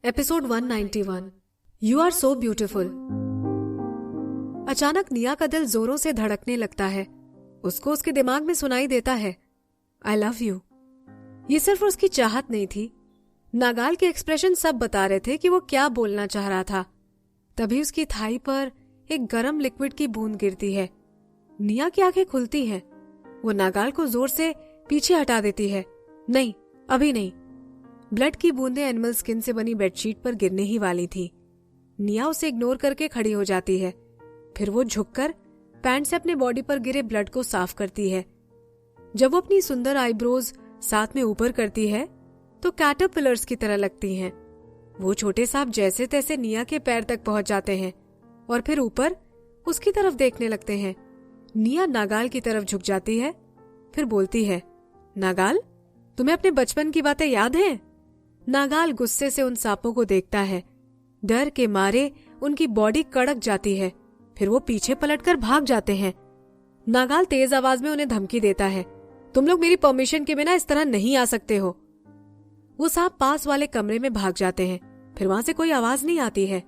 Episode 191 you are so beautiful. अचानक निया का दिल जोरों से धड़कने लगता है। उसको उसके दिमाग में सुनाई देता है, आई लव यू। ये सिर्फ उसकी चाहत नहीं थी, नागाल के एक्सप्रेशन सब बता रहे थे कि वो क्या बोलना चाह रहा था। तभी उसकी थाई पर एक गरम लिक्विड की बूंद गिरती है। निया की आंखें खुलती हैं। वो नागाल को जोर से पीछे हटा देती है। नहीं, अभी नहीं। ब्लड की बूंदें एनिमल स्किन से बनी बेडशीट पर गिरने ही वाली थी। निया उसे इग्नोर करके खड़ी हो जाती है। फिर वो झुककर पैंट से अपने बॉडी पर गिरे ब्लड को साफ करती है। जब वो अपनी सुंदर आईब्रोज साथ में ऊपर करती है तो कैटरपिलर्स की तरह लगती हैं। वो छोटे सांप जैसे तैसे निया के पैर तक पहुंच जाते हैं और फिर ऊपर उसकी तरफ देखने लगते हैं। निया नागाल की तरफ झुक जाती है, फिर बोलती है, नागाल, तुम्हें अपने बचपन की बातें याद हैं? नागाल गुस्से से उन सांपों को देखता है। डर के मारे उनकी बॉडी कड़क जाती है। फिर वो पीछे पलटकर भाग जाते हैं। नागाल तेज आवाज में उन्हें धमकी देता है, तुम लोग मेरी परमिशन के बिना इस तरह नहीं आ सकते हो। वो सांप पास वाले कमरे में भाग जाते हैं। फिर वहां से कोई आवाज नहीं आती है।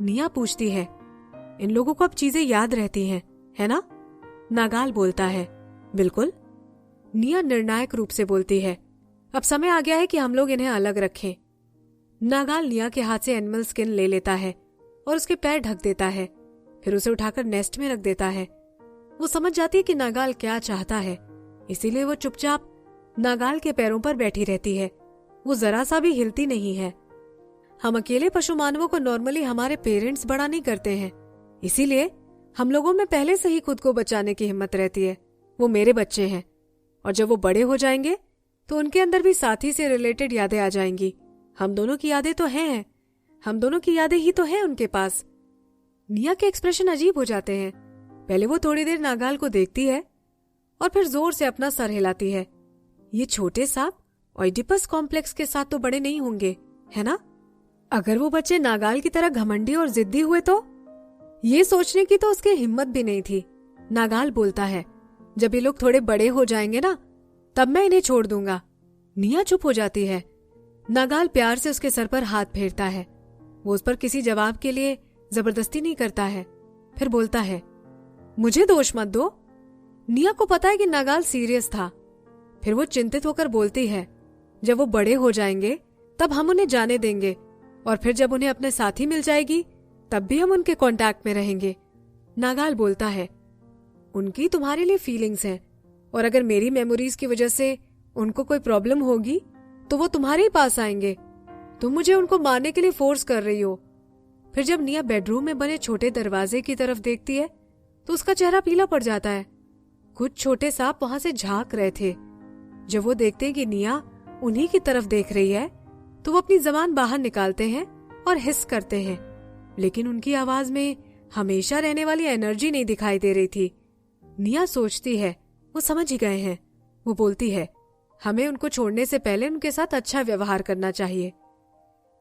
निया पूछती है, इन लोगों को अब चीजें याद रहती हैं, है ना? नागाल बोलता है, बिल्कुल। निया निर्णायक रूप से बोलती है, अब समय आ गया है कि हम लोग इन्हें अलग रखें। नागाल निया के हाथ से एनिमल स्किन ले लेता है और उसके पैर ढक देता है। फिर उसे उठाकर नेस्ट में रख देता है। वो समझ जाती है कि नागाल क्या चाहता है, इसीलिए वो चुपचाप नागाल के पैरों पर बैठी रहती है। वो जरा सा भी हिलती नहीं है। हम अकेले पशु मानवों को नॉर्मली हमारे पेरेंट्स बड़ा नहीं करते हैं, इसीलिए हम लोगों में पहले से ही खुद को बचाने की हिम्मत रहती है। वो मेरे बच्चे हैं और जब वो बड़े हो जाएंगे तो उनके अंदर भी साथी से रिलेटेड यादें आ जाएंगी। हम दोनों की यादें तो हैं, हम दोनों की यादें ही तो हैं उनके पास। निया के एक्सप्रेशन अजीब हो जाते हैं। पहले वो थोड़ी देर नागाल को देखती है और फिर जोर से अपना सर हिलाती है। ये छोटे सांप ओइडिपस कॉम्प्लेक्स के साथ तो बड़े नहीं होंगे, है ना? अगर वो बच्चे नागाल की तरह घमंडी और जिद्दी हुए तो? ये सोचने की तो उसकी हिम्मत भी नहीं थी। नागाल बोलता है, जब ये लोग थोड़े बड़े हो जाएंगे ना, तब मैं इन्हें छोड़ दूंगा। निया चुप हो जाती है। नागाल प्यार से उसके सर पर हाथ फेरता है। वो उस पर किसी जवाब के लिए जबरदस्ती नहीं करता है। फिर बोलता है, मुझे दोष मत दो। निया को पता है कि नागाल सीरियस था। फिर वो चिंतित होकर बोलती है, जब वो बड़े हो जाएंगे तब हम उन्हें जाने देंगे और फिर जब उन्हें अपने साथी मिल जाएगी तब भी हम उनके कांटेक्ट में रहेंगे। नागाल बोलता है, उनकी तुम्हारे लिए फीलिंग्स हैं और अगर मेरी मेमोरीज की वजह से उनको कोई प्रॉब्लम होगी तो वो तुम्हारे ही पास आएंगे। तुम मुझे उनको मारने के लिए फोर्स कर रही हो। फिर जब निया बेडरूम में बने छोटे दरवाजे की तरफ देखती है तो उसका चेहरा पीला पड़ जाता है। कुछ छोटे सांप वहां से झांक रहे थे। जब वो देखते हैं कि निया उन्हीं की तरफ देख रही है तो वो अपनी जबान बाहर निकालते हैं और हिस करते हैं, लेकिन उनकी आवाज में हमेशा रहने वाली एनर्जी नहीं दिखाई दे रही थी। निया सोचती है, वो समझ ही गए हैं। वो बोलती है, हमें उनको छोड़ने से पहले उनके साथ अच्छा व्यवहार करना चाहिए।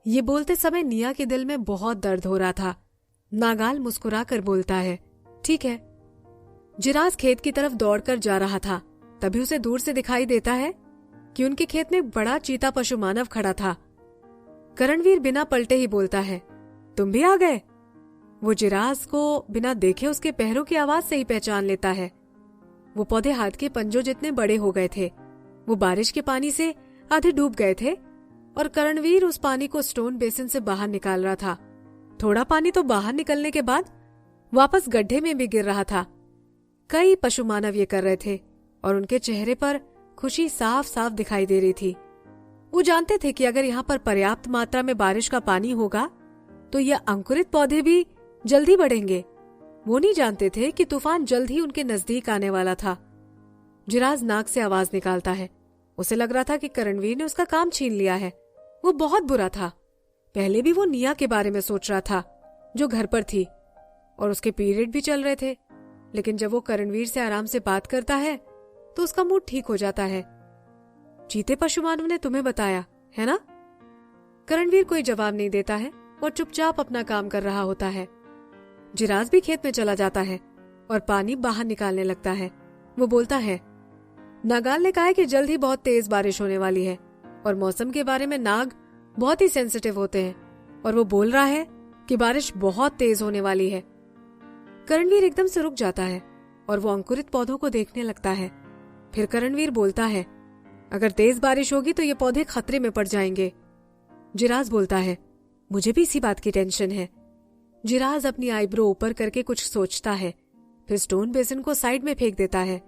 ये बोलते समय निया के दिल में बहुत दर्द हो रहा था। नागाल मुस्कुरा कर बोलता है, ठीक है। जिराज खेत की तरफ दौड़कर जा रहा था। तभी उसे दूर से दिखाई देता है कि उनके खेत में एक बड़ा चीता पशु मानव खड़ा था। करणवीर बिना पलटे ही बोलता है, तुम भी आ गए? वो जिराज को बिना देखे उसके पैरों की आवाज से ही पहचान लेता है। वो पौधे हाथ के पंजों जितने बड़े हो गए थे। वो बारिश के पानी से आधे डूब गए थे और करणवीर उस पानी को स्टोन बेसिन से बाहर निकाल रहा था। थोड़ा पानी तो बाहर निकलने के बाद वापस गड्ढे में भी गिर रहा था। कई पशु मानव ये कर रहे थे और उनके चेहरे पर खुशी साफ साफ दिखाई दे रही थी। वो जानते थे कि अगर यहाँ पर पर्याप्त मात्रा में बारिश का पानी होगा तो ये अंकुरित पौधे भी जल्दी बढ़ेंगे। वो नहीं जानते थे कि तूफान जल्द ही उनके नजदीक आने वाला था। जिराज नाक से आवाज निकालता है। उसे लग रहा था कि करणवीर ने उसका काम छीन लिया है। वो बहुत बुरा था। पहले भी वो निया के बारे में सोच रहा था जो घर पर थी और उसके पीरियड भी चल रहे थे, लेकिन जब वो करणवीर से आराम से बात करता है तो उसका मूड ठीक हो जाता है। चीते पशु मानव ने तुम्हें बताया, है ना? करणवीर कोई जवाब नहीं देता है और चुपचाप अपना काम कर रहा होता है। जिराज भी खेत में चला जाता है और पानी बाहर निकालने लगता है। वो बोलता है, नागाल ने कहा है कि जल्द ही बहुत तेज बारिश होने वाली है और मौसम के बारे में नाग बहुत ही सेंसिटिव होते हैं, और वो बोल रहा है कि बारिश बहुत तेज होने वाली है। करणवीर एकदम से रुक जाता है और वो अंकुरित पौधों को देखने लगता है। फिर करणवीर बोलता है, अगर तेज बारिश होगी तो ये पौधे खतरे में पड़ जाएंगे। जिराज बोलता है, मुझे भी इसी बात की टेंशन है। जिराज अपनी आईब्रो ऊपर करके कुछ सोचता है, फिर स्टोन बेसिन को साइड में फेंक देता है।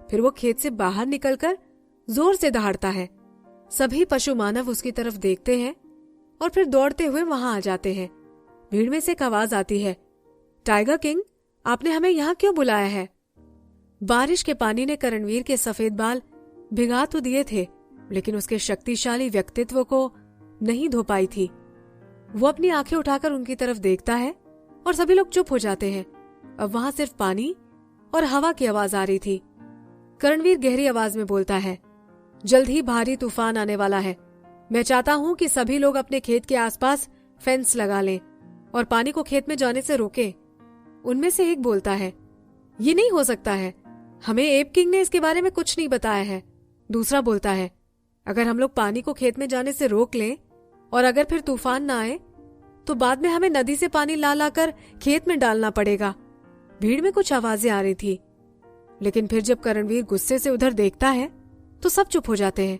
फिर वो खेत से बाहर निकलकर जोर से दहाड़ता है। सभी पशु मानव उसकी तरफ देखते हैं और फिर दौड़ते हुए वहां आ जाते हैं। भीड़ में से एक आवाज आती है, टाइगर किंग, आपने हमें यहाँ क्यों बुलाया है? बारिश के पानी ने करणवीर के सफेद बाल भिगा तो दिए थे, लेकिन उसके शक्तिशाली व्यक्तित्व को नहीं धो पाई थी। वो अपनी आंखें उठाकर उनकी तरफ देखता है और सभी लोग चुप हो जाते हैं। अब वहां सिर्फ पानी और हवा की आवाज आ रही थी। करणवीर गहरी आवाज में बोलता है, जल्द ही भारी तूफान आने वाला है। मैं चाहता हूं कि सभी लोग अपने खेत के आसपास फेंस लगा लें और पानी को खेत में जाने से रोकें। उनमें से एक बोलता है, ये नहीं हो सकता है, हमें एप किंग ने इसके बारे में कुछ नहीं बताया है। दूसरा बोलता है, अगर हम लोग पानी को खेत में जाने से रोक लें और अगर फिर तूफान ना आए तो बाद में हमें नदी से पानी ला लाकर खेत में डालना पड़ेगा। भीड़ में कुछ आवाजें आ रही थी, लेकिन फिर जब करणवीर गुस्से से उधर देखता है तो सब चुप हो जाते हैं।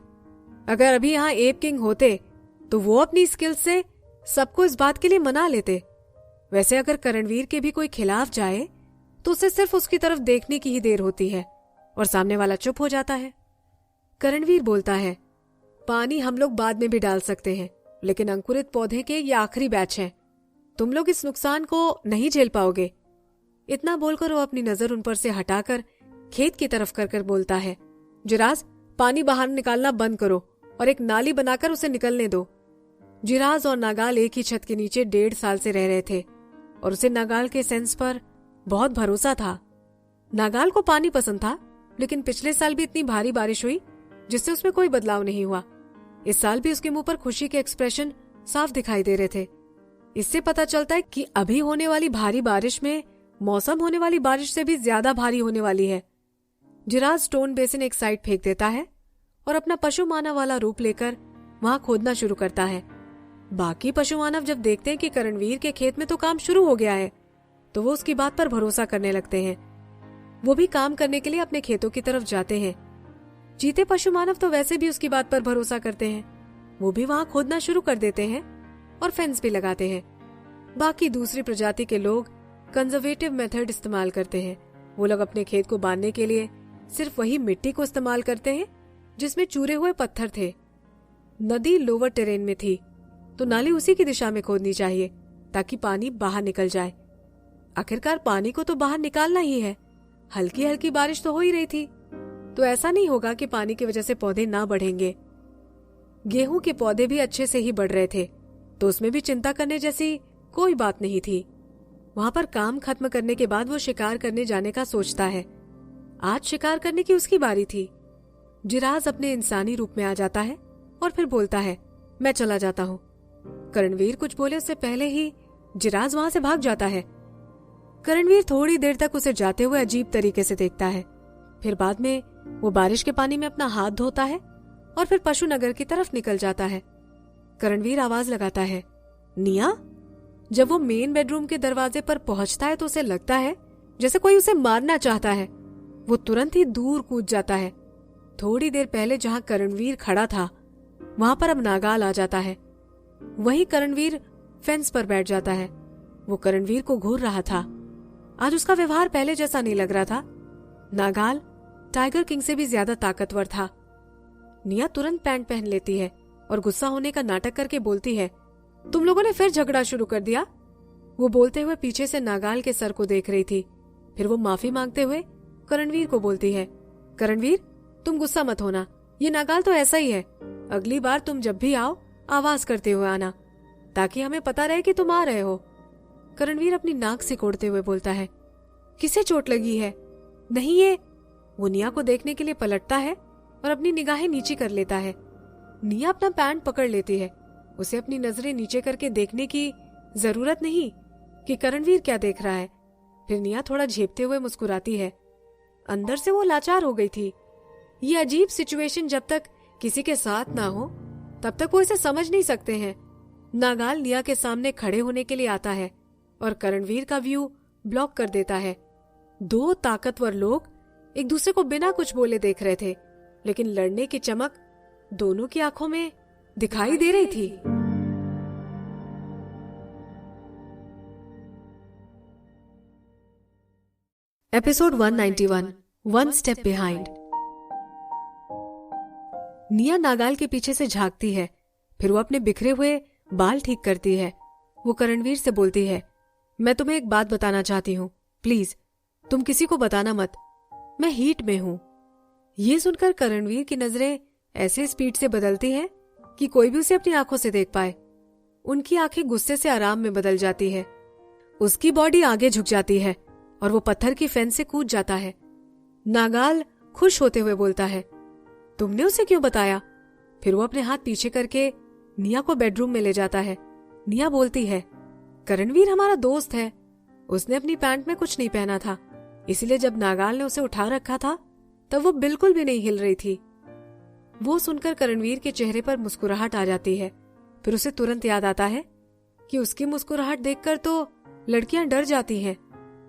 अगर अभी यहाँ एप किंग होते तो वो अपनी स्किल से सबको इस बात के लिए मना लेते। वैसे अगर करणवीर के भी कोई खिलाफ जाए तो उसे सिर्फ उसकी तरफ देखने की ही देर होती है और सामने वाला चुप हो जाता है। करणवीर बोलता है, पानी हम लोग बाद में भी डाल सकते हैं, लेकिन अंकुरित पौधे के ये आखिरी बैच हैं। तुम लोग इस नुकसान को नहीं झेल पाओगे। इतना बोलकर वो अपनी नजर उन पर से हटाकर खेत की तरफ कर बोलता है, जिराज, पानी बाहर निकालना बंद करो और एक नाली बनाकर उसे निकलने दो। जिराज और नागाल एक ही छत के नीचे 1.5 साल से रह रहे थे और उसे नागाल के सेंस पर बहुत भरोसा था। नागाल को पानी पसंद था, लेकिन पिछले साल भी इतनी भारी बारिश हुई जिससे उसमें कोई बदलाव नहीं हुआ। इस साल भी उसके मुंह पर खुशी के एक्सप्रेशन साफ दिखाई दे रहे थे। इससे पता चलता है कि अभी होने वाली भारी बारिश में मौसम होने वाली बारिश से भी ज्यादा भारी होने वाली है। जिराज स्टोन बेसिन एक साइड फेंक देता है और अपना पशु मानव वाला रूप लेकर वहां खोदना शुरू करता है। बाकी पशु मानव जब देखते हैं कि करणवीर के खेत में तो काम शुरू हो गया है तो वो उसकी बात पर भरोसा करने लगते हैं। वो भी काम करने के लिए अपने खेतों की तरफ जाते हैं। जीते पशु मानव तो वैसे भी उसकी बात पर भरोसा करते हैं। वो भी वहां खोदना शुरू कर देते हैं और फेंस भी लगाते हैं। बाकी दूसरी प्रजाति के लोग कंजर्वेटिव मेथड इस्तेमाल करते हैं। वो लोग अपने खेत को बांधने के लिए सिर्फ वही मिट्टी को इस्तेमाल करते हैं जिसमें चूरे हुए पत्थर थे। नदी लोअर टेरेन में थी तो नाली उसी की दिशा में खोदनी चाहिए ताकि पानी बाहर निकल जाए। आखिरकार पानी को तो बाहर निकालना ही है। हल्की हल्की बारिश तो हो ही रही थी, तो ऐसा नहीं होगा कि पानी की वजह से पौधे ना बढ़ेंगे। गेहूं के पौधे भी अच्छे से ही बढ़ रहे थे, तो उसमें भी चिंता करने जैसी कोई बात नहीं थी। वहां पर काम खत्म करने के बाद वो शिकार करने जाने का सोचता है। आज शिकार करने की उसकी बारी थी। जिराज अपने इंसानी रूप में आ जाता है और फिर बोलता है, मैं चला जाता हूँ। करणवीर कुछ बोले उससे पहले ही जिराज वहां से भाग जाता है। करणवीर थोड़ी देर तक उसे जाते हुए अजीब तरीके से देखता है। फिर बाद में वो बारिश के पानी में अपना हाथ धोता है और फिर पशु नगर की तरफ निकल जाता है। करणवीर आवाज लगाता है, निया। जब वो मेन बेडरूम के दरवाजे पर पहुंचता है तो उसे लगता है जैसे कोई उसे मारना चाहता है। वो तुरंत ही दूर कूद जाता है। थोड़ी देर पहले जहां करणवीर खड़ा था वहां पर अब नागाल आ जाता है। वहीं करणवीर फेंस पर बैठ जाता है। वो करणवीर को घूर रहा था। आज उसका व्यवहार पहले जैसा नहीं लग रहा था। नागाल टाइगर किंग से भी ज्यादा ताकतवर था। निया तुरंत पैंट पहन लेती है और गुस्सा होने का नाटक करके बोलती है, तुम लोगों ने फिर झगड़ा शुरू कर दिया। वो बोलते हुए पीछे से नागाल के सर को देख रही थी। फिर वो माफी मांगते हुए करणवीर को बोलती है, करणवीर, तुम गुस्सा मत होना, ये नागाल तो ऐसा ही है। अगली बार तुम जब भी आओ आवाज करते हुए आना ताकि हमें पता रहे कि तुम आ रहे हो। करणवीर अपनी नाक सिकोड़ते हुए बोलता है, किसे चोट लगी है? नहीं, ये। वो निया को देखने के लिए पलटता है और अपनी निगाहें नीचे कर लेता है। निया अपना पैंट पकड़ लेती है। उसे अपनी नजरें नीचे करके देखने की जरूरत नहीं कि करणवीर क्या देख रहा है। फिर निया थोड़ा झेपते हुए मुस्कुराती है। अंदर से वो लाचार हो गई थी। ये अजीब सिचुएशन जब तक किसी के साथ ना हो तब तक वो इसे समझ नहीं सकते हैं। नागाल निया के सामने खड़े होने के लिए आता है और करणवीर का व्यू ब्लॉक कर देता है। दो ताकतवर लोग एक दूसरे को बिना कुछ बोले देख रहे थे, लेकिन लड़ने की चमक दोनों की आंखों में दिखाई दे रही थी। Episode 191 one step behind. निया नागाल के पीछे से झांकती है, फिर वो अपने बिखरे हुए बाल ठीक करती है। वो करणवीर से बोलती है, मैं तुम्हें एक बात बताना चाहती हूँ, प्लीज तुम किसी को बताना मत, मैं हीट में हूं। ये सुनकर करणवीर की नजरें ऐसे स्पीड से बदलती हैं कि कोई भी उसे अपनी आंखों से देख पाए। उनकी आंखें गुस्से से आराम में बदल जाती है। उसकी बॉडी आगे झुक जाती है और वो पत्थर की फेंस से कूद जाता है। नागाल खुश होते हुए बोलता है, तुमने उसे क्यों बताया? फिर वो अपने हाथ पीछे करके निया को बेडरूम में ले जाता है। निया बोलती है, करणवीर हमारा दोस्त है, उसने अपनी पैंट में कुछ नहीं पहना था, इसलिए जब नागाल ने उसे उठा रखा था तब वो बिल्कुल भी नहीं हिल रही थी। वो सुनकर करणवीर के चेहरे पर मुस्कुराहट आ जाती है। फिर उसे तुरंत याद आता है कि उसकी मुस्कुराहट देखकर तो लड़कियां डर जाती हैं,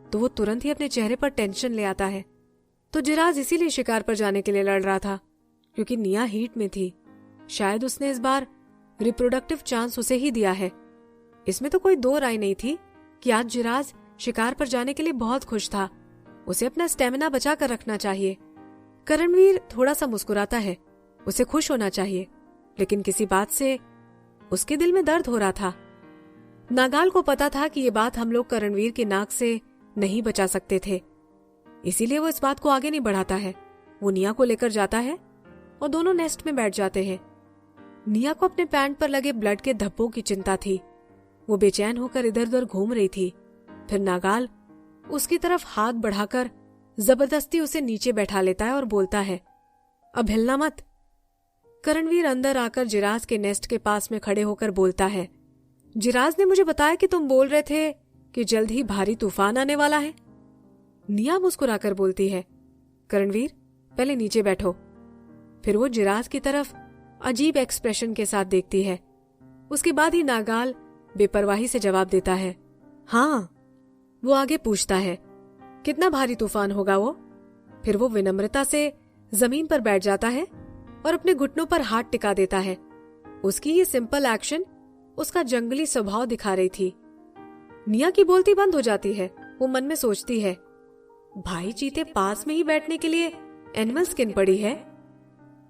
तो वो तुरंत ही अपने चेहरे पर टेंशन ले आता है। तो जिराज इसीलिए शिकार पर जाने के लिए लड़ रहा था, क्योंकि निया हीट में थी। शायद उसने इस बार रिप्रोडक्टिव चांस उसे ही दिया है। इसमें तो कोई दो राय नहीं थी कि आज जिराज शिकार पर जाने के लिए बहुत खुश था। उसे अपना स्टेमिना बचा कर रखना चाहिए। करणवीर थोड़ा सा मुस्कुराता है, उसे खुश होना चाहिए, लेकिन किसी बात से उसके दिल में दर्द हो रहा था। नागाल को पता था कि ये बात हम लोग करणवीर की नाक से नहीं बचा सकते थे, इसीलिए वो इस बात को आगे नहीं बढ़ाता है। वो निया को लेकर जाता है और दोनों नेस्ट में बैठ जाते हैं। निया को अपने पैंट पर लगे ब्लड के धब्बों की चिंता थी। वो बेचैन होकर इधर उधर घूम रही थी। फिर नागाल उसकी तरफ हाथ बढ़ाकर जबरदस्ती उसे नीचे बैठा लेता है और बोलता है, अब हिलना मत। करणवीर अंदर आकर जिराज के नेस्ट के पास में खड़े होकर बोलता है, जिराज ने मुझे बताया कि तुम बोल रहे थे कि जल्द ही भारी तूफान आने वाला है। निया मुस्कुराकर बोलती है, करणवीर पहले नीचे बैठो। फिर वो जिराज की तरफ अजीब एक्सप्रेशन के साथ देखती है। उसके बाद ही नागाल बेपरवाही से जवाब देता है, हाँ। वो आगे पूछता है, कितना भारी तूफान होगा वो? फिर वो विनम्रता से जमीन पर बैठ जाता है और अपने घुटनों पर हाथ टिका देता है। उसकी ये सिंपल एक्शन उसका जंगली स्वभाव दिखा रही थी। निया की बोलती बंद हो जाती है। वो मन में सोचती है, भाई चीते पास में ही बैठने के लिए एनिमल स्किन पड़ी है।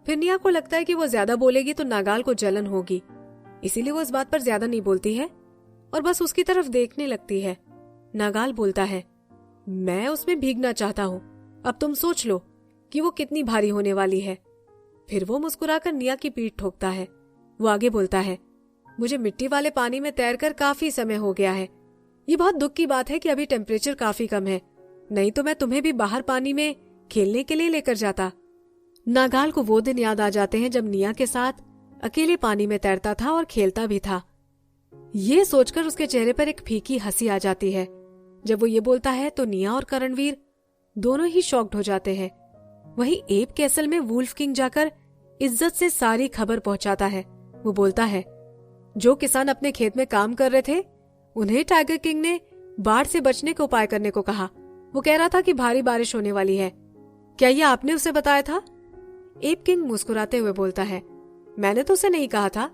फिर निया को लगता है कि वो ज्यादा बोलेगी तो नागाल को जलन होगी, इसीलिए वो इस बात पर ज्यादा नहीं बोलती है और बस उसकी तरफ देखने लगती है। नागाल बोलता है, मैं उसमें भीगना चाहता हूँ, अब तुम सोच लो कि वो कितनी भारी होने वाली है। फिर वो मुस्कुराकर निया की पीठ ठोकता है। वो आगे बोलता है, मुझे मिट्टी वाले पानी में तैरकर काफी समय हो गया है। ये बहुत दुख की बात है कि अभी टेम्परेचर काफी कम है, नहीं तो मैं तुम्हें भी बाहर पानी में खेलने के लिए लेकर जाता। नागाल को वो दिन याद आ जाते हैं जब निया के साथ अकेले पानी में तैरता था और खेलता भी था। ये सोचकर उसके चेहरे पर एक फीकी हंसी आ जाती है। जब वो ये बोलता है तो निया और करणवीर दोनों ही शॉक्ड हो जाते हैं। वहीं एप कैसल में वुल्फ किंग जाकर इज्जत से सारी खबर पहुंचाता है। वो बोलता है, जो किसान अपने खेत में काम कर रहे थे उन्हें टाइगर किंग ने बाढ़ से बचने के उपाय करने को कहा। वो कह रहा था कि भारी बारिश होने वाली है। क्या ये आपने उसे बताया था? एप किंग मुस्कुराते हुए बोलता है, मैंने तो उसे नहीं कहा था।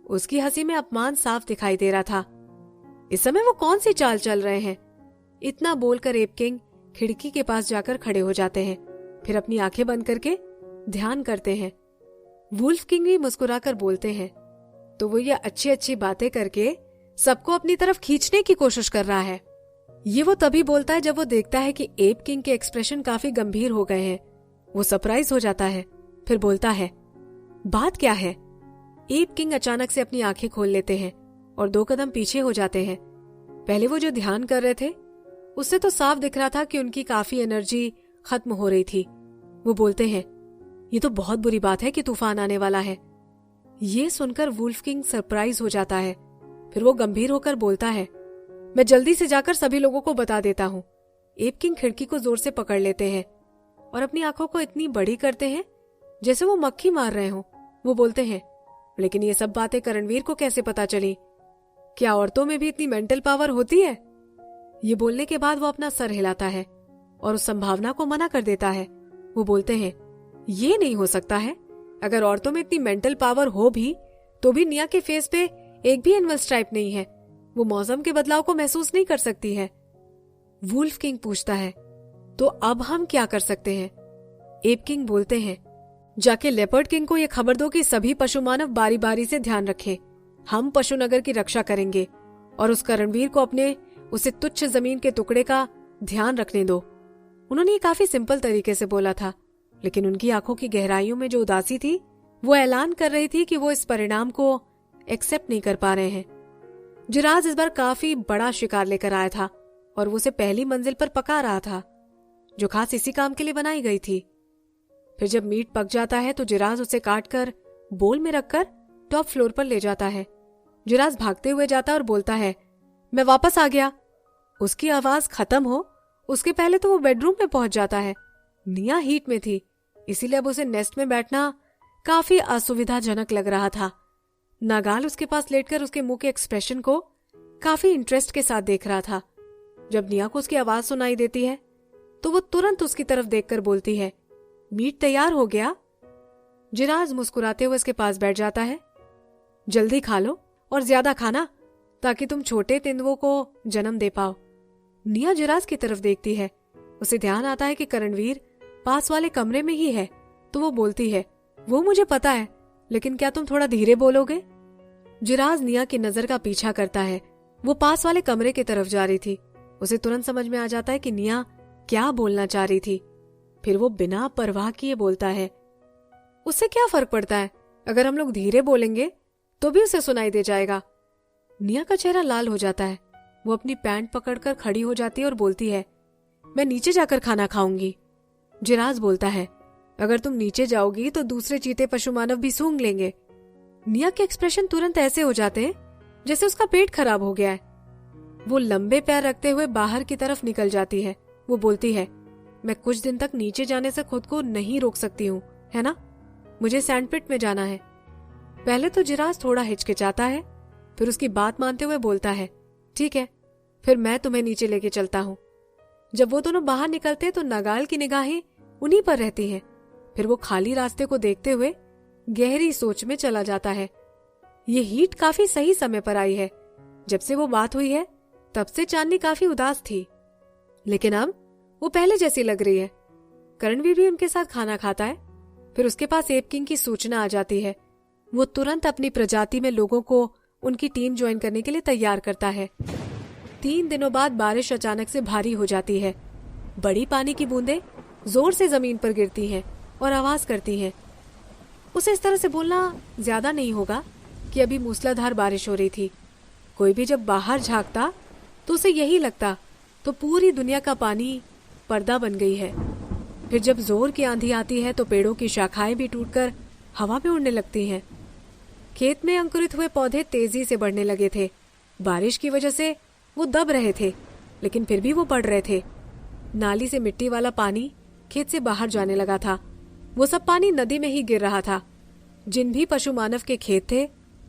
उसकी हंसी में अपमान साफ दिखाई दे रहा था। इस समय वो कौन सी चाल चल रहे हैं? इतना बोलकर एप किंग खिड़की के पास जाकर खड़े हो जाते हैं। फिर अपनी आंखें बंद करके ध्यान करते हैं। वुल्फ किंग भी मुस्कुराकर बोलते हैं, तो वो ये अच्छी अच्छी बातें करके सबको अपनी तरफ खींचने की कोशिश कर रहा है। ये वो तभी बोलता है जब वो देखता है कि एप किंग के एक्सप्रेशन काफी गंभीर हो गए हैं। वो सरप्राइज हो जाता है। फिर बोलता है, बात क्या है? एप किंग अचानक से अपनी आंखें खोल लेते हैं और 2 कदम पीछे हो जाते हैं। पहले वो जो ध्यान कर रहे थे उससे तो साफ दिख रहा था कि उनकी काफी एनर्जी खत्म हो रही थी। वो बोलते हैं, ये तो बहुत बुरी बात है कि तूफान आने वाला है। ये सुनकर वुल्फ किंग सरप्राइज हो जाता है। फिर वो गंभीर होकर बोलता है, मैं जल्दी से जाकर सभी लोगों को बता देता हूँ। एप किंग खिड़की को जोर से पकड़ लेते हैं और अपनी आंखों को इतनी बड़ी करते हैं जैसे वो मक्खी मार रहे हो। वो बोलते हैं, लेकिन ये सब बातें करणवीर को कैसे पता चली? क्या औरतों में भी इतनी मेंटल पावर होती है? ये बोलने के बाद वो अपना सर हिलाता है और उस संभावना को मना कर देता है। वो बोलते हैं, ये नहीं हो सकता है। अगर औरतों में इतनी मेंटल पावर हो भी तो भी निया के फेस पे एक भी एनिमल स्ट्राइप नहीं है। वो मौसम के बदलाव को महसूस नहीं कर सकती है। वुल्फ किंग पूछता है, तो अब हम क्या कर सकते हैं? एप किंग बोलते हैं, जाके लेपर्ड किंग को यह खबर दो कि सभी पशु मानव बारी बारी से ध्यान रखें। हम पशु नगर की रक्षा करेंगे और उस करणवीर को अपने उसे तुच्छ जमीन के टुकड़े का ध्यान रखने दो। उन्होंने ये काफी सिंपल तरीके से बोला था, लेकिन उनकी आंखों की गहराइयों में जो उदासी थी वो ऐलान कर रही थी कि वो इस परिणाम को एक्सेप्ट नहीं कर पा रहे हैं। जिराज इस बार काफी बड़ा शिकार लेकर आया था और वो उसे पहली मंजिल पर पका रहा था, जो खास इसी काम के लिए बनाई गई थी। फिर जब मीट पक जाता है तो जिराज उसे काटकर बोल में रखकर टॉप फ्लोर पर ले जाता है। जिराज भागते हुए जाता और बोलता है, मैं वापस आ गया। उसकी आवाज खत्म हो उसके पहले तो वो बेडरूम में पहुंच जाता है। निया हीट में थी, इसीलिए अब उसे नेस्ट में बैठना काफी असुविधाजनक लग रहा था। नागाल उसके पास लेटकर उसके मुंह के एक्सप्रेशन को काफी इंटरेस्ट के साथ देख रहा था। जब निया को उसकी आवाज सुनाई देती है तो वो तुरंत उसकी तरफ देखकर बोलती है, मीट तैयार हो गया? जिराज मुस्कुराते हुए उसके पास बैठ जाता है। जल्दी खा लो और ज्यादा खाना, ताकि तुम छोटे तेंदुओं को जन्म दे पाओ। निया जिराज की तरफ देखती है। उसे ध्यान आता है कि करणवीर पास वाले कमरे में ही है, तो वो बोलती है, वो मुझे पता है, लेकिन क्या तुम थोड़ा धीरे बोलोगे? जिराज निया की नजर का पीछा करता है। वो पास वाले कमरे की तरफ जा रही थी। उसे तुरंत समझ में आ जाता है कि निया क्या बोलना चाह रही थी। फिर वो बिना परवाह किए बोलता है, उससे क्या फर्क पड़ता है? अगर हम लोग धीरे बोलेंगे तो भी उसे सुनाई दे जाएगा। निया का चेहरा लाल हो जाता है। वो अपनी पैंट पकड़कर खड़ी हो जाती है और बोलती है, मैं नीचे जाकर खाना खाऊंगी। जिराज बोलता है, अगर तुम नीचे जाओगी तो दूसरे चीते पशु मानव भी सूंघ लेंगे। निया के एक्सप्रेशन तुरंत ऐसे हो जाते हैं जैसे उसका पेट खराब हो गया है। वो लंबे पैर रखते हुए बाहर की तरफ निकल जाती है। वो बोलती है, मैं कुछ दिन तक नीचे जाने से खुद को नहीं रोक सकती हूँ, है ना? मुझे सैंडपिट में जाना है। पहले तो जिराज थोड़ा हिचकिचाता है, फिर उसकी बात मानते हुए बोलता है, ठीक है, फिर मैं तुम्हें नीचे लेके चलता हूँ। जब वो दोनों बाहर निकलते तो नागाल की निगाहें उन्हीं पर रहती हैं। फिर वो खाली रास्ते को देखते हुए गहरी सोच में चला जाता है। ये हीट काफी सही समय पर आई है। जब से वो बात हुई है तब से चांदनी काफी उदास थी, लेकिन अब वो पहले जैसी लग रही है। करणवीर भी उनके साथ खाना खाता है। फिर उसके पास एप किंग की सूचना आ जाती है। वो तुरंत अपनी प्रजाति में लोगों को उनकी टीम ज्वाइन करने के लिए तैयार करता है। 3 दिनों बाद बारिश अचानक से भारी हो जाती है। बड़ी पानी की बूंदें जोर से जमीन पर गिरती हैं और आवाज करती हैं। उसे इस तरह से बोलना ज्यादा नहीं होगा कि अभी मूसलाधार बारिश हो रही थी। कोई भी जब बाहर झांकता तो उसे यही लगता तो पूरी दुनिया का पानी पर्दा बन गई है। फिर जब जोर की आंधी आती है तो पेड़ों की शाखाएं भी टूटकर हवा में उड़ने लगती हैं। खेत में अंकुरित हुए पौधे तेजी से बढ़ने लगे थे। बारिश की वजह से वो दब रहे थे, लेकिन फिर भी वो बढ़ रहे थे। नाली से मिट्टी वाला पानी खेत से बाहर जाने लगा था। वो सब पानी नदी में ही गिर रहा था। जिन भी पशु मानव के खेत थे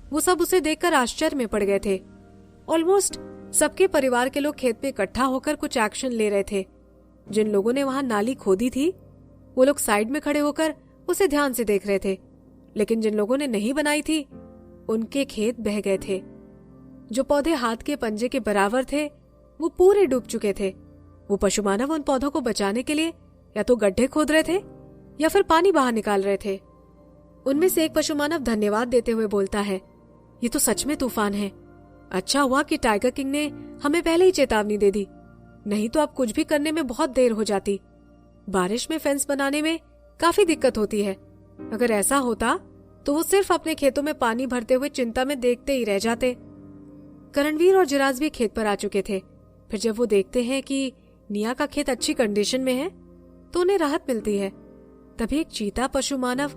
वो सब उसे देखकर आश्चर्य में पड़ गए थे। ऑलमोस्ट सबके परिवार के लोग खेत में इकट्ठा होकर कुछ एक्शन ले रहे थे। जिन लोगों ने वहां नाली खोदी थी वो लोग साइड में खड़े होकर उसे ध्यान से देख रहे थे, लेकिन जिन लोगों ने नहीं बनाई थी उनके खेत बह गए थे। जो पौधे हाथ के पंजे के बराबर थे वो पूरे डूब चुके थे। वो पशु मानव उन पौधों को बचाने के लिए या तो गड्ढे खोद रहे थे या फिर पानी बाहर निकाल रहे थे। उनमें से एक पशु मानव धन्यवाद देते हुए बोलता है, ये तो सच में तूफान है। अच्छा हुआ कि टाइगर किंग ने हमें पहले ही चेतावनी दे दी, नहीं तो अब कुछ भी करने में बहुत देर हो जाती। बारिश में फेंस बनाने में काफी दिक्कत होती है। अगर ऐसा होता तो वो सिर्फ अपने खेतों में पानी भरते हुए चिंता में देखते ही रह जाते। करणवीर और जिराज भी खेत पर आ चुके थे। फिर जब वो देखते हैं कि निया का खेत अच्छी कंडीशन में है तो उन्हें राहत मिलती है। तभी एक चीता पशु मानव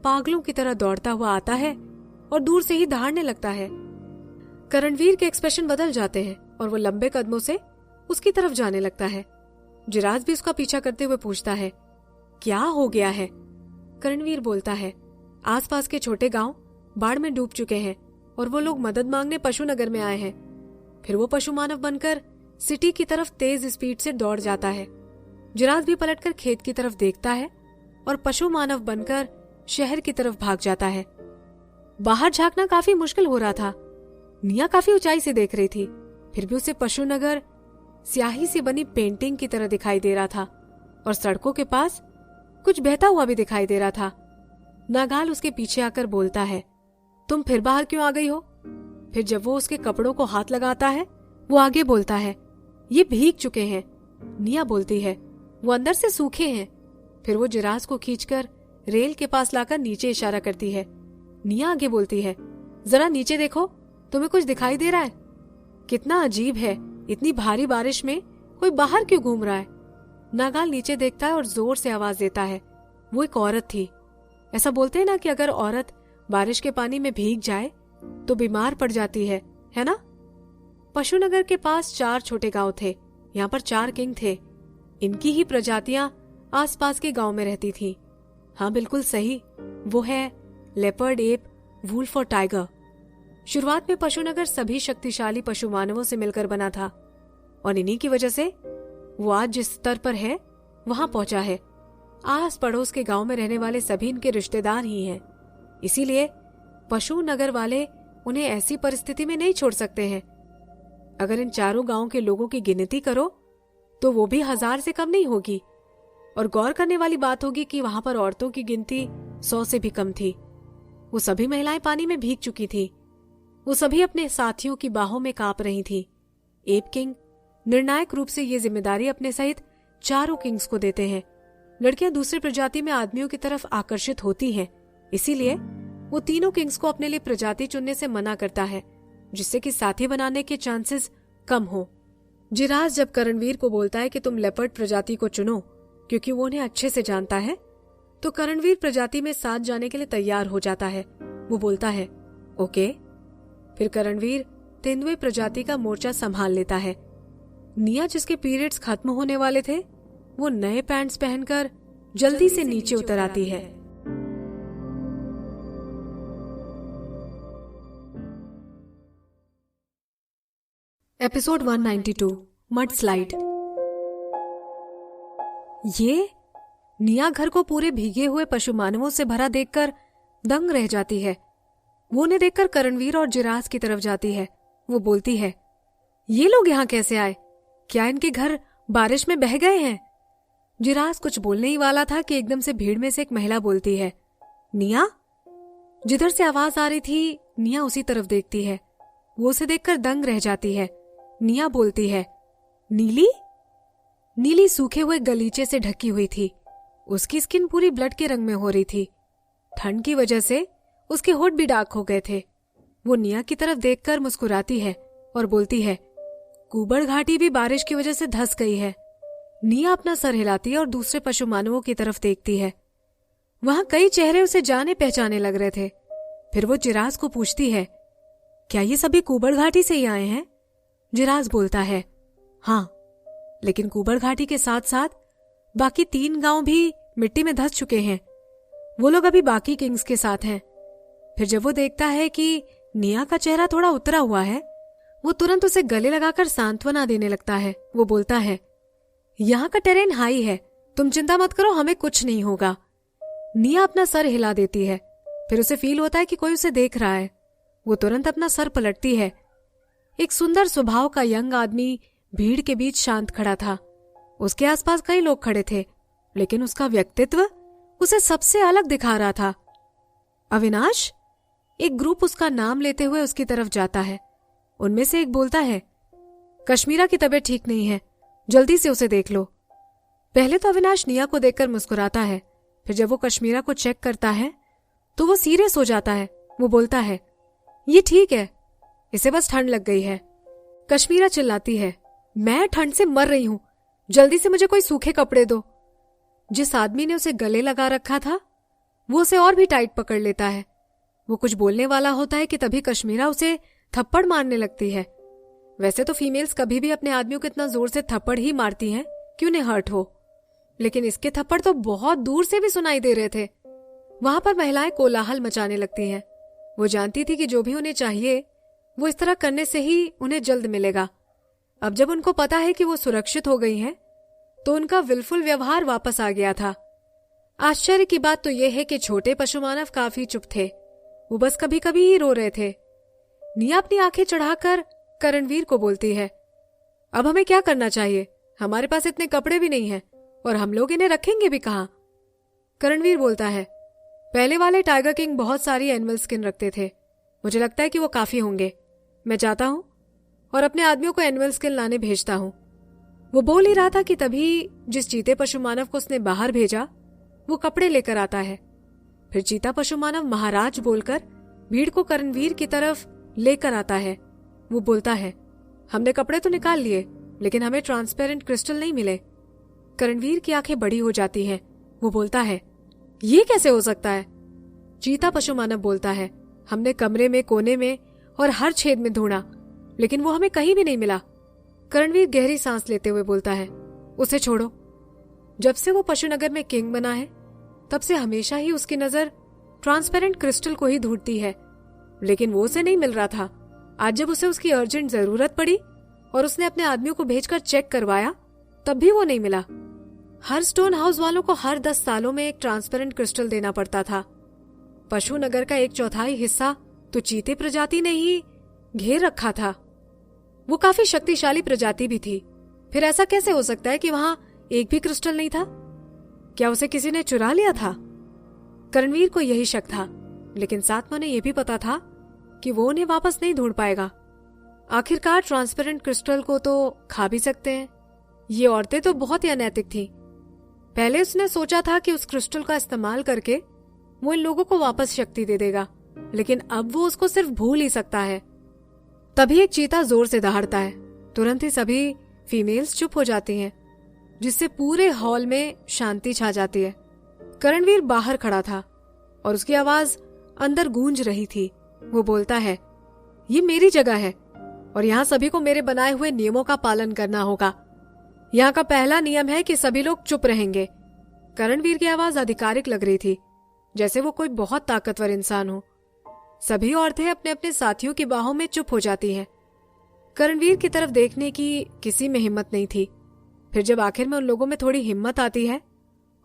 पागलों की तरह दौड़ता हुआ आता है और दूर से ही दहाड़ने लगता है। करणवीर के एक्सप्रेशन बदल जाते हैं और वो लंबे कदमों से उसकी तरफ जाने लगता है। जिराज भी उसका पीछा करते हुए पूछता है, क्या हो गया है? करणवीर बोलता है, आसपास के छोटे गांव बाढ़ में डूब चुके हैं। और वो लोग मदद मांगने पशुनगर में आए हैं। फिर वो पशु मानव बनकर सिटी की तरफ तेज स्पीड से दौड़ जाता है। जिराफ भी पलटकर खेत की तरफ देखता है और पशु मानव बनकर शहर की तरफ भाग जाता है। बाहर झांकना काफी मुश्किल हो रहा था। निया काफी ऊंचाई से देख रही थी, फिर भी उसे पशुनगर स्याही से बनी पेंटिंग की तरह दिखाई दे रहा था और सड़कों के पास कुछ बहता हुआ भी दिखाई दे रहा था। नागाल उसके पीछे आकर बोलता है, तुम फिर बाहर क्यों आ गई हो? फिर जब वो उसके कपड़ों को हाथ लगाता है, वो आगे बोलता है, ये भीग चुके हैं। निया बोलती है, वो अंदर से सूखे हैं। फिर वो जिराफ को खींचकर रेल के पास लाकर नीचे इशारा करती है। निया आगे बोलती है, जरा नीचे देखो, तुम्हें कुछ दिखाई दे रहा है? कितना अजीब है, इतनी भारी बारिश में कोई बाहर क्यों घूम रहा है? नागाल नीचे देखता है और जोर से आवाज देता है। वो एक औरत थी। ऐसा बोलते हैं ना कि अगर औरत बारिश के पानी में भीग जाए तो बीमार पड़ जाती है ना? पशुनगर के पास 4 छोटे गांव थे। यहाँ पर 4 किंग थे। इनकी ही प्रजातियां आसपास के गांव में रहती थी। हाँ, बिल्कुल सही, वो है लेपर्ड, एप, वुल्फ और टाइगर। शुरुआत में पशुनगर सभी शक्तिशाली पशु मानवों से मिलकर बना था और इन्हीं की वजह से वो आज जिस स्तर पर है वहां पहुंचा है। आस पड़ोस के गांव में रहने वाले सभी इनके रिश्तेदार ही हैं। इसीलिए पशुनगर वाले उन्हें ऐसी परिस्थिति में नहीं छोड़ सकते हैं। अगर इन चारों गांवों के लोगों की गिनती करो तो वो भी 1000 से कम नहीं होगी। और गौर करने वाली बात होगी कि वहां पर औरतों की गिनती 100 से भी कम थी। वो सभी महिलाएं पानी में भीग चुकी थी। वो सभी अपने साथियों की बाहों में कांप रही थी। एप किंग निर्णायक रूप से ये जिम्मेदारी अपने सहित चारों किंग्स को देते हैं। लड़कियां दूसरी प्रजाति में आदमियों की तरफ आकर्षित होती हैं, इसीलिए वो तीनों किंग्स को अपने लिए प्रजाति चुनने से मना करता है, जिससे कि साथी बनाने के चांसेस कम हो। जिराफ जब करणवीर को बोलता है कि तुम लेपर्ड प्रजाति को चुनो क्योंकि वो उन्हें अच्छे से जानता है, तो करणवीर प्रजाति में साथ जाने के लिए तैयार हो जाता है। वो बोलता है, ओके। फिर करणवीर तेंदुए प्रजाति का मोर्चा संभाल लेता है। निया, जिसके पीरियड्स खत्म होने वाले थे, वो नए पैंट्स पहनकर जल्दी से नीचे उतर आती है। Episode 192 mud slide. ये निया घर को पूरे भीगे हुए पशु मानवों से भरा देखकर दंग रह जाती है। वो उन्हें देखकर करणवीर और जिराफ की तरफ जाती है। वो बोलती है, ये लोग यहाँ कैसे आए? क्या इनके घर बारिश में बह गए हैं? जिराफ कुछ बोलने ही वाला था कि एकदम से भीड़ में से एक महिला बोलती है, निया। जिधर से आवाज आ रही थी, निया उसी तरफ देखती है। वो उसे देखकर दंग रह जाती है। निया बोलती है, नीली? नीली सूखे हुए गलीचे से ढकी हुई थी। उसकी स्किन पूरी ब्लड के रंग में हो रही थी। ठंड की वजह से उसके होठ भी डार्क हो गए थे। वो निया की तरफ देखकर मुस्कुराती है और बोलती है, कुबड़ घाटी भी बारिश की वजह से धंस गई है। निया अपना सर हिलाती है और दूसरे पशु मानवों की तरफ देखती है। वहां कई चेहरे उसे जाने पहचाने लग रहे थे। फिर वो जिराफ को पूछती है, क्या ये सभी कुबड़ घाटी से ही आए हैं? जिराफ बोलता है, हाँ, लेकिन कुबड़ घाटी के साथ साथ बाकी 3 गांव भी मिट्टी में धंस चुके हैं। वो लोग अभी बाकी किंग्स के साथ हैं। फिर जब वो देखता है कि निया का चेहरा थोड़ा उतरा हुआ है, वो तुरंत उसे गले लगाकर सांत्वना देने लगता है। वो बोलता है, यहाँ का टेरेन हाई है, तुम चिंता मत करो, हमें कुछ नहीं होगा। निया अपना सर हिला देती है। फिर उसे फील होता है कि कोई उसे देख रहा है। वो तुरंत अपना सर पलटती है। एक सुंदर स्वभाव का यंग आदमी भीड़ के बीच शांत खड़ा था। उसके आसपास कई लोग खड़े थे, लेकिन उसका व्यक्तित्व उसे सबसे अलग दिखा रहा था। अविनाश? एक ग्रुप उसका नाम लेते हुए उसकी तरफ जाता है। उनमें से एक बोलता है, कश्मीरा की तबीयत ठीक नहीं है, जल्दी से उसे देख लो। पहले तो अविनाश निया को देखकर मुस्कुराता है। फिर जब वो कश्मीरा को चेक करता है तो वो सीरियस हो जाता है। वो बोलता है, ये ठीक है, इसे बस ठंड लग गई है। कश्मीरा चिल्लाती है, मैं ठंड से मर रही हूं, जल्दी से मुझे कोई सूखे कपड़े दो। जिस आदमी ने उसे गले लगा रखा था, वो उसे और भी टाइट पकड़ लेता है। वो कुछ बोलने वाला होता है कि तभी कश्मीरा उसे थप्पड़ मारने लगती है। वैसे तो फीमेल्स कभी भी अपने आदमियों को इतना जोर से थप्पड़ ही मारती हैं कि उन्हें हर्ट हो, लेकिन इसके थप्पड़ तो बहुत दूर से भी सुनाई दे रहे थे। वहां पर महिलाएं कोलाहल मचाने लगती हैं। वो जानती थी कि जो भी उन्हें चाहिए वो इस तरह करने से ही उन्हें जल्द मिलेगा। अब जब उनको पता है कि वो सुरक्षित हो गई हैं, तो उनका विलफुल व्यवहार वापस आ गया था। आश्चर्य की बात तो यह है कि छोटे पशु मानव काफी चुप थे। वो बस कभी कभी ही रो रहे थे। निया अपनी आंखें चढ़ाकर करणवीर को बोलती है, अब हमें क्या करना चाहिए? हमारे पास इतने कपड़े भी नहीं हैं और हम लोग इन्हें रखेंगे भी कहाँ? करणवीर बोलता है, पहले वाले टाइगर किंग बहुत सारी एनिमल स्किन रखते थे। मुझे लगता है कि वो काफी होंगे। मैं जाता हूं और अपने आदमियों को एनिमल स्किन लाने भेजता हूं। वो बोल ही रहा था कि तभी जिस चीते पशु मानव को उसने बाहर भेजा वो कपड़े लेकर आता है। फिर चीता पशु मानव महाराज बोलकर भीड़ को करणवीर की तरफ लेकर आता है। वो बोलता है, हमने कपड़े तो निकाल लिए लेकिन हमें ट्रांसपेरेंट क्रिस्टल नहीं मिले। करणवीर की आंखें बड़ी हो जाती हैं। वो बोलता है, ये कैसे हो सकता है? चीता पशु मानव बोलता है, हमने कमरे में, कोने में और हर छेद में ढूंढा लेकिन वो हमें कहीं भी नहीं मिला। करणवीर गहरी सांस लेते हुए बोलता है, उसे छोड़ो। जब से वो पशुनगर में किंग बना है तब से हमेशा ही उसकी नजर ट्रांसपेरेंट क्रिस्टल को ही ढूंढती है, लेकिन वो उसे नहीं मिल रहा था। आज जब उसे उसकी अर्जेंट जरूरत पड़ी और उसने अपने आदमियों को भेजकर चेक करवाया तब भी वो नहीं मिला। हर स्टोन हाउस वालों को हर 10 सालों में एक ट्रांसपेरेंट क्रिस्टल देना पड़ता था। पशु नगर का 1/4 हिस्सा तो चीते प्रजाति ने ही घेर रखा था। वो काफी शक्तिशाली प्रजाति भी थी। फिर ऐसा कैसे हो सकता है कि वहां एक भी क्रिस्टल नहीं था? क्या उसे किसी ने चुरा लिया था? करणवीर को यही शक था, लेकिन साथ में उन्हें यह भी पता था कि वो उन्हें वापस नहीं ढूंढ पाएगा। आखिरकार ट्रांसपेरेंट क्रिस्टल को तो खा भी सकते हैं। ये औरतें तो बहुत ही अनैतिक थीं। पहले उसने सोचा था कि उस क्रिस्टल का इस्तेमाल करके वो इन लोगों को वापस शक्ति दे देगा, लेकिन अब वो उसको सिर्फ भूल ही सकता है। तभी एक चीता जोर से दहाड़ता है। तुरंत ही सभी फीमेल्स चुप हो जाती हैं, जिससे पूरे हॉल में शांति छा जाती है। करणवीर बाहर खड़ा था और उसकी आवाज अंदर गूंज रही थी। वो बोलता है, ये मेरी जगह है और यहाँ सभी को मेरे बनाए हुए नियमों का पालन करना होगा। यहाँ का पहला नियम है कि सभी लोग चुप रहेंगे। करणवीर की आवाज आधिकारिक लग रही थी, जैसे वो कोई बहुत ताकतवर इंसान हो। सभी औरतें अपने अपने साथियों की बाहों में चुप हो जाती हैं। करणवीर की तरफ देखने की किसी में हिम्मत नहीं थी। फिर जब आखिर में उन लोगों में थोड़ी हिम्मत आती है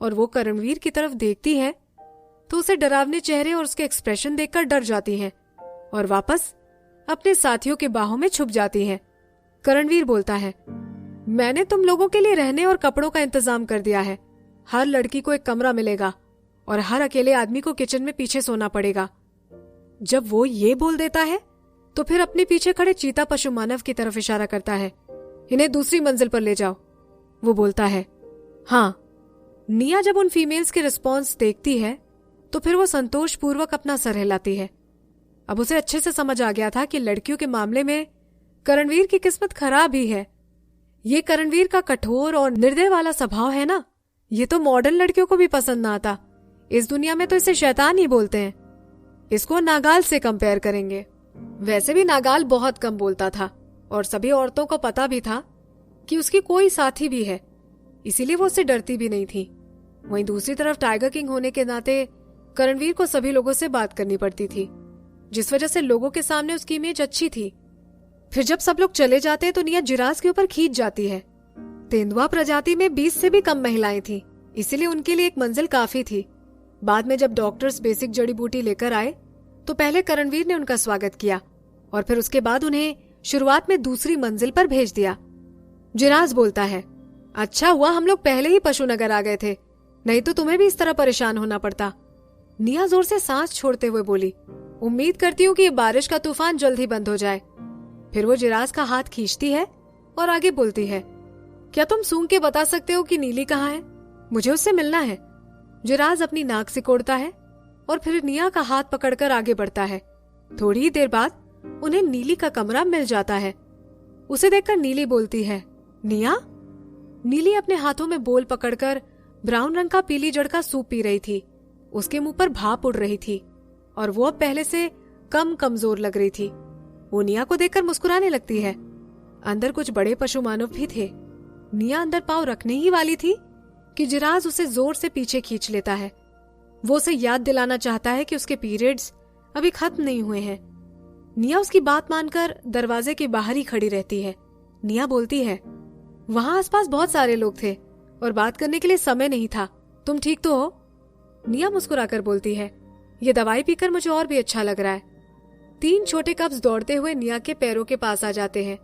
और वो करणवीर की तरफ देखती है तो उसे डरावने चेहरे और उसके एक्सप्रेशन देखकर डर जाती हैं और वापस अपने साथियों के बाहों में छुप जाती हैं। करणवीर बोलता है, मैंने तुम लोगों के लिए रहने और कपड़ों का इंतजाम कर दिया है। हर लड़की को एक कमरा मिलेगा और हर अकेले आदमी को किचन में पीछे सोना पड़ेगा। जब वो ये बोल देता है तो फिर अपने पीछे खड़े चीता पशु मानव की तरफ इशारा करता है, इन्हें दूसरी मंजिल पर ले जाओ। वो बोलता है, हाँ। निया जब उन फीमेल्स के रिस्पॉन्स देखती है तो फिर वो संतोष पूर्वक अपना सर हिलाती है। अब उसे अच्छे से समझ आ गया था कि लड़कियों के मामले में करणवीर की किस्मत खराब ही है। ये करणवीर का कठोर और निर्दय वाला स्वभाव है ना, ये तो मॉडर्न लड़कियों को भी पसंद ना आता। इस दुनिया में तो इसे शैतान ही बोलते हैं। इसको नागाल से कंपेयर करेंगे। वैसे भी नागाल बहुत कम बोलता था और सभी औरतों को पता भी था कि उसकी कोई साथी भी है, इसीलिए वो उससे डरती भी नहीं थी। वहीं दूसरी तरफ टाइगर किंग होने के नाते करणवीर को सभी लोगों से बात करनी पड़ती थी, जिस वजह से लोगों के सामने उसकी इमेज अच्छी थी। फिर जब सब लोग चले जाते तो निया जिराफ के ऊपर खींच जाती है। तेंदुआ प्रजाति में 20 से भी कम महिलाएं थीं, इसीलिए उनके लिए एक मंजिल काफी थी। बाद में जब डॉक्टर्स बेसिक जड़ी बूटी लेकर आए तो पहले करणवीर ने उनका स्वागत किया और फिर उसके बाद उन्हें शुरुआत में दूसरी मंजिल पर भेज दिया। जिराफ बोलता है, अच्छा हुआ हम लोग पहले ही पशुनगर आ गए थे, नहीं तो तुम्हें भी इस तरह परेशान होना पड़ता। निया जोर से सांस छोड़ते हुए बोली, उम्मीद करती हूँ कि ये बारिश का तूफान जल्द ही बंद हो जाए। फिर वो जिराफ का हाथ खींचती है और आगे बोलती है, क्या तुम सूंघ के बता सकते हो कि नीली कहाँ है? मुझे उससे मिलना है। जिराफ अपनी नाक सिकोड़ता है और फिर निया का हाथ पकड़कर आगे बढ़ता है। थोड़ी ही देर बाद उन्हें नीली का कमरा मिल जाता है। उसे देखकर नीली बोलती है, निया? नीली अपने हाथों में बोल पकड़कर ब्राउन रंग का पीली जड़ का सूप पी रही थी। उसके मुंह पर भाप उड़ रही थी और वो अब पहले से कम कमजोर लग रही थी। वो निया को देखकर मुस्कुराने लगती है। अंदर कुछ बड़े पशु मानव भी थे। निया अंदर पांव रखने ही वाली थी कि जिराफ उसे जोर से पीछे खींच लेता है। वो उसे याद दिलाना चाहता है कि उसके पीरियड्स अभी खत्म नहीं हुए हैं। निया उसकी बात मानकर दरवाजे के बाहर ही खड़ी रहती है। निया बोलती है, वहां आसपास बहुत सारे लोग थे और बात करने के लिए समय नहीं था। तुम ठीक तो हो? निया मुस्कुराकर बोलती है, ये दवाई पीकर मुझे और भी अच्छा लग रहा है। 3 छोटे कब्ज दौड़ते हुए निया के पैरों के पास आ जाते हैं।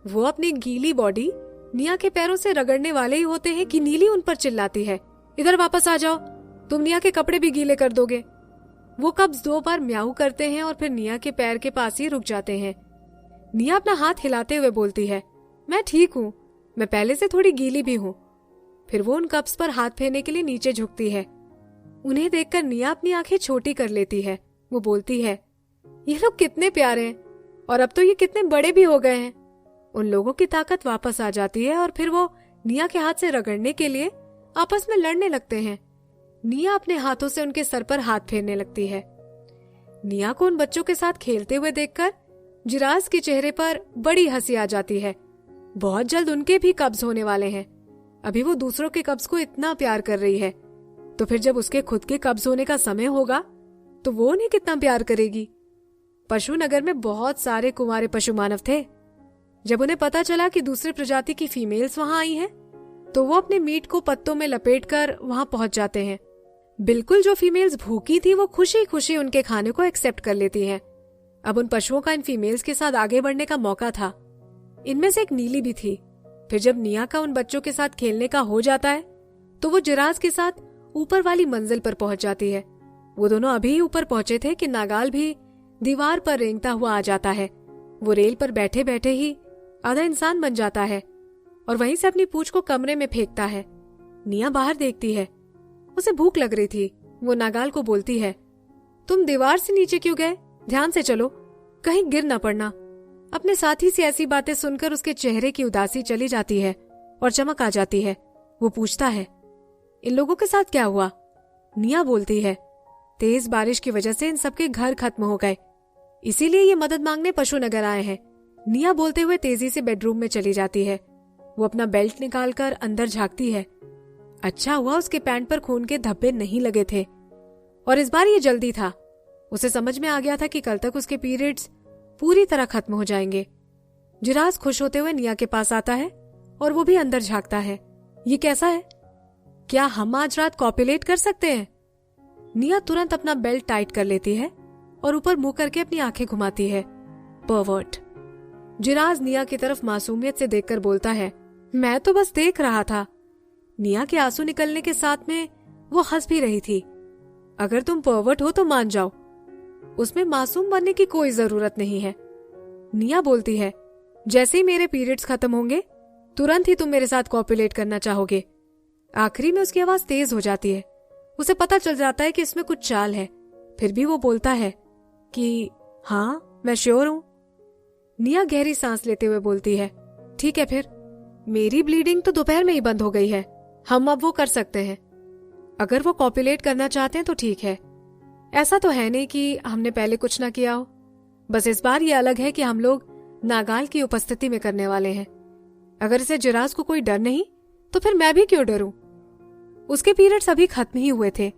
वो अपनी गीली बॉडी निया के पैरों से रगड़ने वाले ही होते हैं कि नीली उन पर चिल्लाती है, इधर वापस आ जाओ, तुम निया के कपड़े भी गीले कर दोगे। वो कब्ज 2 बार म्याऊ करते हैं और फिर निया के पैर के पास ही रुक जाते हैं। निया अपना हाथ हिलाते हुए बोलती है, मैं ठीक हूँ, मैं पहले से थोड़ी गीली भी हूँ। फिर वो उन कब्ज पर हाथ फेरने के लिए नीचे झुकती है। उन्हें देखकर निया अपनी आंखें छोटी कर लेती है। वो बोलती है, ये लोग कितने प्यारे हैं और अब तो ये कितने बड़े भी हो गए हैं। उन लोगों की ताकत वापस आ जाती है और फिर वो निया के हाथ से रगड़ने के लिए आपस में लड़ने लगते हैं। निया अपने हाथों से उनके सर पर हाथ फेरने लगती है। निया को उन बच्चों के साथ खेलते हुए देखकर जिराज के चेहरे पर बड़ी हंसी आ जाती है। बहुत जल्द उनके भी कब्ज होने वाले हैं। अभी वो दूसरों के कब्ज को इतना प्यार कर रही है, तो फिर जब उसके खुद के कब्ज होने का समय होगा तो वो उन्हें कितना प्यार करेगी। पशु नगर में बहुत सारे कुंवारे पशु मानव थे। जब उन्हें पता चला कि दूसरे प्रजाति की फीमेल्स वहां आई हैं, तो वो अपने मीट को पत्तों में लपेटकर वहां पहुंच जाते हैं। बिल्कुल जो फीमेल्स भूखी थी वो खुशी खुशी उनके खाने को एक्सेप्ट कर लेती हैं। अब उन पशुओं का इन फीमेल्स के साथ आगे बढ़ने का मौका था। इनमें से एक नीली भी थी। फिर जब निया का उन बच्चों के साथ खेलने का हो जाता है तो वो जिराज के साथ ऊपर वाली मंजिल पर पहुंच जाती है। वो दोनों अभी ऊपर पहुंचे थे कि नागाल भी दीवार पर रेंगता हुआ आ जाता है। वो रेल पर बैठे बैठे ही आधा इंसान बन जाता है और वहीं से अपनी पूंछ को कमरे में फेंकता है। निया बाहर देखती है। उसे भूख लग रही थी। वो नागाल को बोलती है, तुम दीवार से नीचे क्यों गए? ध्यान से चलो, कहीं गिर न पड़ना। अपने साथी से ऐसी बातें सुनकर उसके चेहरे की उदासी चली जाती है और चमक आ जाती है। वो पूछता है, इन लोगों के साथ क्या हुआ? निया बोलती है, तेज बारिश की वजह से इन सबके घर खत्म हो गए, इसीलिए ये मदद मांगने पशु नगर आए हैं। निया बोलते हुए तेजी से बेडरूम में चली जाती है। वो अपना बेल्ट निकालकर अंदर झांकती है। अच्छा हुआ उसके पैंट पर खून के धब्बे नहीं लगे थे और इस बार ये जल्दी था। उसे समझ में आ गया था कि कल तक उसके पीरियड्स पूरी तरह खत्म हो जाएंगे। जिराज खुश होते हुए निया के पास आता है और वो भी अंदर झांकता है। ये कैसा है? क्या हम आज रात कॉपुलेट कर सकते हैं? निया तुरंत अपना बेल्ट टाइट कर लेती है और ऊपर मुंह करके अपनी आंखें घुमाती है। परवर्ट। जिराज निया की तरफ मासूमियत से देखकर बोलता है, मैं तो बस देख रहा था। निया के आंसू निकलने के साथ में वो हंस भी रही थी। अगर तुम परवर्ट हो तो मान जाओ, उसमें मासूम बनने की कोई जरूरत नहीं है। निया बोलती है, जैसे ही मेरे पीरियड्स खत्म होंगे तुरंत ही तुम मेरे साथ कॉपुलेट करना चाहोगे। आखिरी में उसकी आवाज तेज हो जाती है। उसे पता चल जाता है कि इसमें कुछ चाल है। फिर भी वो बोलता है कि हाँ, मैं श्योर हूं। निया गहरी सांस लेते हुए बोलती है, ठीक है फिर। मेरी ब्लीडिंग तो दोपहर में ही बंद हो गई है, हम अब वो कर सकते हैं। अगर वो कॉपुलेट करना चाहते हैं तो ठीक है। ऐसा तो है नहीं कि हमने पहले कुछ ना किया हो। बस इस बार ये अलग है कि हम लोग नागाल की उपस्थिति में करने वाले हैं। अगर इसे जिराज को कोई डर नहीं तो फिर मैं भी क्यों डरूं? उसके पीरियड्स अभी खत्म ही हुए थे,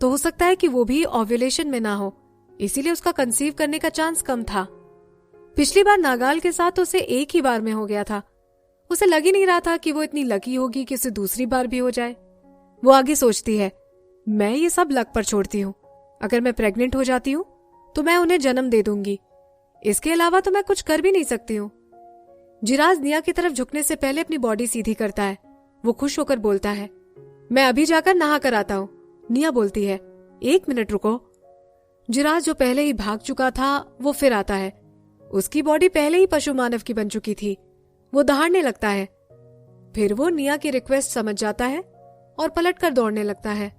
तो हो सकता है कि वो भी ओव्यूलेशन में ना हो, इसीलिए उसका कंसीव करने का चांस कम था। पिछली बार नागाल के साथ उसे एक ही बार में हो गया था। उसे लग ही नहीं रहा था कि वो इतनी लकी होगी कि उसे दूसरी बार भी हो जाए। वो आगे सोचती है, मैं ये सब लक पर छोड़ती हूँ। अगर मैं प्रेग्नेंट हो जाती हूँ तो मैं उन्हें जन्म दे दूंगी। इसके अलावा तो मैं कुछ कर भी नहीं सकती हूँ। जिराज निया की तरफ झुकने से पहले अपनी बॉडी सीधी करता है। वो खुश होकर बोलता है, मैं अभी जाकर नहा कर आता हूँ। निया बोलती है, 1 मिनट रुको। जिराज जो पहले ही भाग चुका था वो फिर आता है। उसकी बॉडी पहले ही पशु मानव की बन चुकी थी। वो दहाड़ने लगता है। फिर वो निया की रिक्वेस्ट समझ जाता है और पलटकर दौड़ने लगता है।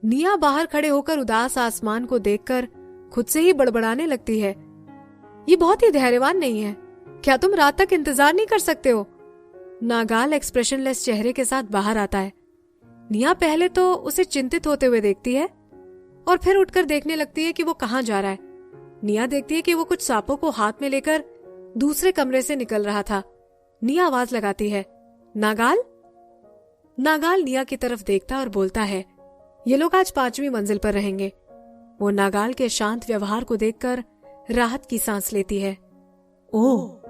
निया बाहर खड़े होकर उदास आसमान को देखकर खुद से ही बड़बड़ाने लगती है, ये बहुत ही धैर्यवान नहीं है। क्या तुम रात तक इंतजार नहीं कर सकते हो? नागाल एक्सप्रेशनलेस चेहरे के साथ बाहर आता है। निया पहले तो उसे चिंतित होते हुए देखती है और फिर उठकर देखने लगती है कि वो कहाँ जा रहा है। निया देखती है कि वो कुछ सांपों को हाथ में लेकर दूसरे कमरे से निकल रहा था। निया आवाज लगाती है, नागाल। नागाल निया की तरफ देखता और बोलता है, ये लोग आज 5वीं मंजिल पर रहेंगे। वो नागाल के शांत व्यवहार को देखकर राहत की सांस लेती है। ओह,